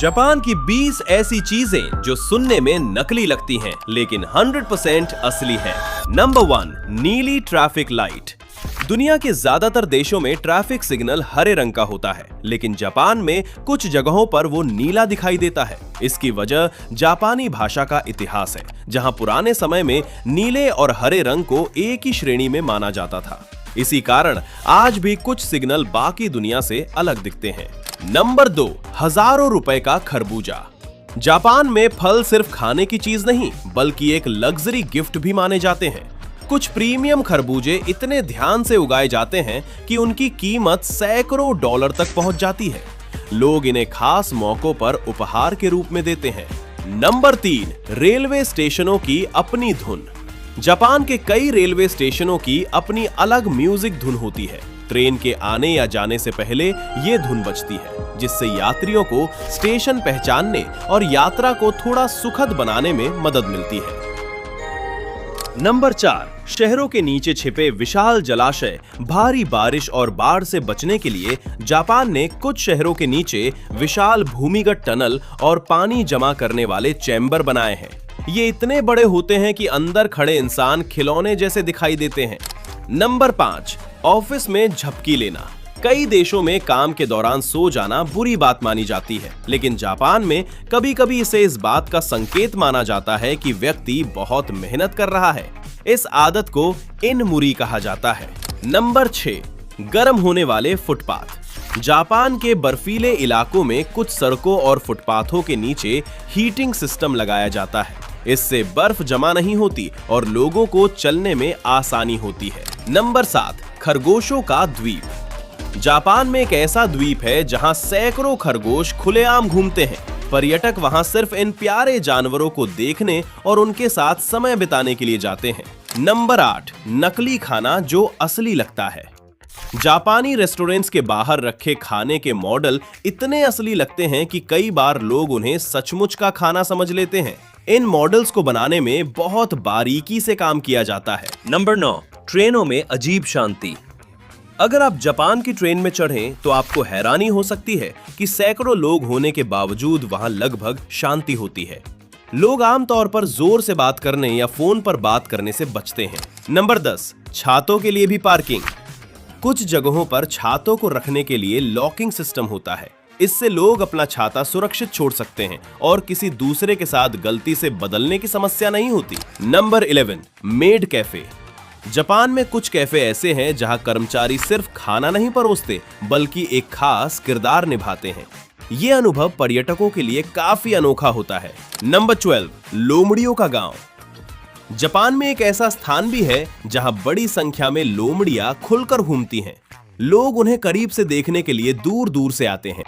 Japan की 20 ऐसी चीजें जो सुनने में नकली लगती हैं लेकिन 100% असली हैं। नंबर 1, नीली ट्रैफिक लाइट। दुनिया के ज्यादातर देशों में ट्रैफिक सिग्नल हरे रंग का होता है, लेकिन जापान में कुछ जगहों पर वो नीला दिखाई देता है। इसकी वजह जापानी भाषा का इतिहास है, जहां पुराने समय में नीले और हरे रंग को एक ही श्रेणी में माना जाता था। इसी कारण आज भी कुछ सिग्नल बाकी दुनिया से अलग दिखते हैं। नंबर 2, हजारों रुपए का खरबूजा। जापान में फल सिर्फ खाने की चीज नहीं, बल्कि एक लग्जरी गिफ्ट भी माने जाते हैं। कुछ प्रीमियम खरबूजे इतने ध्यान से उगाए जाते हैं कि उनकी कीमत सैकड़ों डॉलर तक पहुंच जाती है। लोग इन्हें खास मौकों पर उपहार के रूप में देते हैं। नंबर 3, रेलवे स्टेशनों की अपनी धुन। जापान के कई रेलवे स्टेशनों की अपनी अलग म्यूजिक धुन होती है। ट्रेन के आने या जाने से पहले ये धुन बजती है, जिससे यात्रियों को स्टेशन पहचानने और यात्रा को थोड़ा सुखद बनाने में मदद मिलती है। नंबर 4, शहरों के नीचे छिपे विशाल जलाशय। भारी बारिश और बाढ़ से बचने के लिए जापान ने कुछ शहरों के नीचे विशाल भूमिगत टनल और पानी जमा करने वाले चैम्बर बनाए हैं। ये इतने बड़े होते हैं कि अंदर खड़े इंसान खिलौने जैसे दिखाई देते हैं। नंबर 5, ऑफिस में झपकी लेना। कई देशों में काम के दौरान सो जाना बुरी बात मानी जाती है, लेकिन जापान में कभी-कभी इसे इस बात का संकेत माना जाता है कि व्यक्ति बहुत मेहनत कर रहा है। इस आदत को इनमुरी कहा जाता है। नंबर 6, गर्म होने वाले फुटपाथ। जापान के बर्फीले इलाकों में कुछ सड़कों और फुटपाथों के नीचे हीटिंग सिस्टम लगाया जाता है। इससे बर्फ जमा नहीं होती और लोगों को चलने में आसानी होती है। नंबर 7, खरगोशों का द्वीप। जापान में एक ऐसा द्वीप है जहां सैकड़ों खरगोश खुलेआम घूमते हैं। पर्यटक वहां सिर्फ इन प्यारे जानवरों को देखने और उनके साथ समय बिताने के लिए जाते हैं। नंबर 8, नकली खाना जो असली लगता है। जापानी रेस्टोरेंट्स के बाहर रखे खाने के मॉडल इतने असली लगते हैं कि कई बार लोग उन्हें सचमुच का खाना समझ लेते हैं। इन मॉडल्स को बनाने में बहुत बारीकी से काम किया जाता है। नंबर 9, ट्रेनों में अजीब शांति। अगर आप जापान की ट्रेन में चढ़ें तो आपको हैरानी हो सकती है कि सैकड़ों लोग होने के बावजूद वहां लगभग शांति होती है। लोग आमतौर पर जोर से बात करने या फोन पर बात करने से बचते हैं। नंबर 10, छातों के लिए भी पार्किंग। कुछ जगहों पर छातों को रखने के लिए लॉकिंग सिस्टम होता है। इससे लोग अपना छाता सुरक्षित छोड़ सकते हैं और किसी दूसरे के साथ गलती से बदलने की समस्या नहीं होती। Number 11, made cafe. जापान में कुछ कैफे ऐसे हैं जहां कर्मचारी सिर्फ खाना नहीं परोसते, बल्कि एक खास किरदार निभाते हैं। ये अनुभव पर्यटकों के लिए काफी अनोखा होता है। नंबर 12, लोमड़ियों का गांव। जापान में एक ऐसा स्थान भी है जहां बड़ी संख्या में लोमड़ियां खुलकर घूमती हैं। लोग उन्हें करीब से देखने के लिए दूर दूर से आते हैं।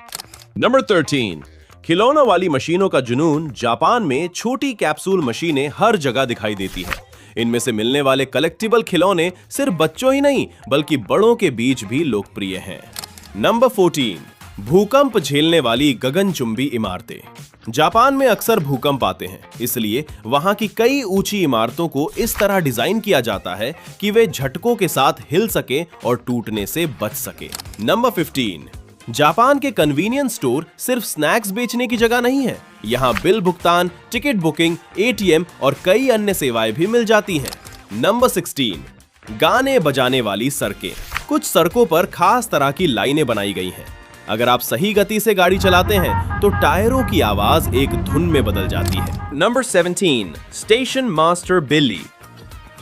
नंबर 13, खिलौना वाली मशीनों का जुनून। जापान में छोटी कैप्सूल मशीनें हर जगह दिखाई देती हैं। इनमें से मिलने वाले कलेक्टिबल खिलौने सिर्फ बच्चों ही नहीं, बल्कि बड़ों के बीच भी लोकप्रिय हैं। नंबर 14, भूकंप झेलने वाली गगनचुंबी इमारतें। जापान में अक्सर भूकंप आते हैं, इसलिए वहां की कई ऊंची इमारतों को इस तरह डिजाइन किया जाता है कि वे झटकों के साथ हिल सके और टूटने से बच सके। नंबर 15, जापान के कन्वीनियंस स्टोर सिर्फ स्नैक्स बेचने की जगह नहीं है। यहाँ बिल भुगतान, टिकट बुकिंग, एटीएम और कई अन्य सेवाएं भी मिल जाती हैं। नंबर 16, गाने बजाने वाली सड़कें। कुछ सड़कों पर खास तरह की लाइनें बनाई गई हैं। अगर आप सही गति से गाड़ी चलाते हैं तो टायरों की आवाज एक धुन में बदल जाती है। नंबर 17, स्टेशन मास्टर बिल्ली।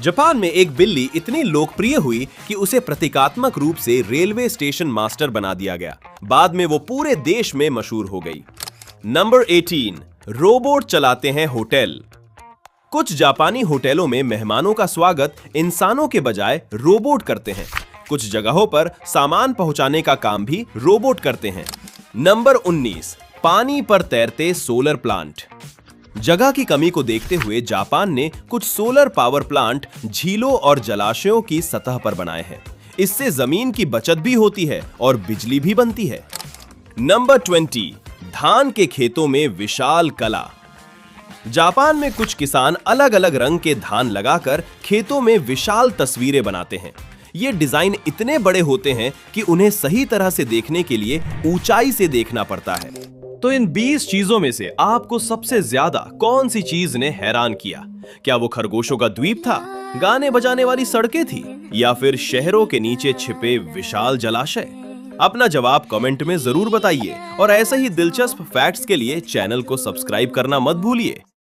जापान में एक बिल्ली इतनी लोकप्रिय हुई कि उसे प्रतीकात्मक रूप से रेलवे स्टेशन मास्टर बना दिया गया। बाद में वो पूरे देश में मशहूर हो गई। नंबर 18, रोबोट चलाते हैं होटल। कुछ जापानी होटलों में मेहमानों का स्वागत इंसानों के बजाय रोबोट करते हैं। कुछ जगहों पर सामान पहुंचाने का काम भी रोबोट करते हैं। नंबर 19, पानी पर तैरते सोलर प्लांट। जगह की कमी को देखते हुए जापान ने कुछ सोलर पावर प्लांट झीलों और जलाशयों की सतह पर बनाए हैं। इससे जमीन की बचत भी होती है और बिजली भी बनती है। नंबर 20, धान के खेतों में विशाल कला। जापान में कुछ किसान अलग अलग रंग के धान लगाकर खेतों में विशाल तस्वीरें बनाते हैं। ये डिजाइन इतने बड़े होते हैं कि उन्हें सही तरह से देखने के लिए ऊंचाई से देखना पड़ता है। तो इन 20 चीजों में से आपको सबसे ज्यादा कौन सी चीज ने हैरान किया? क्या वो खरगोशों का द्वीप था, गाने बजाने वाली सड़कें थी, या फिर शहरों के नीचे छिपे विशाल जलाशय? अपना जवाब कमेंट में जरूर बताइए और ऐसे ही दिलचस्प फैक्ट्स के लिए चैनल को सब्सक्राइब करना मत भूलिए।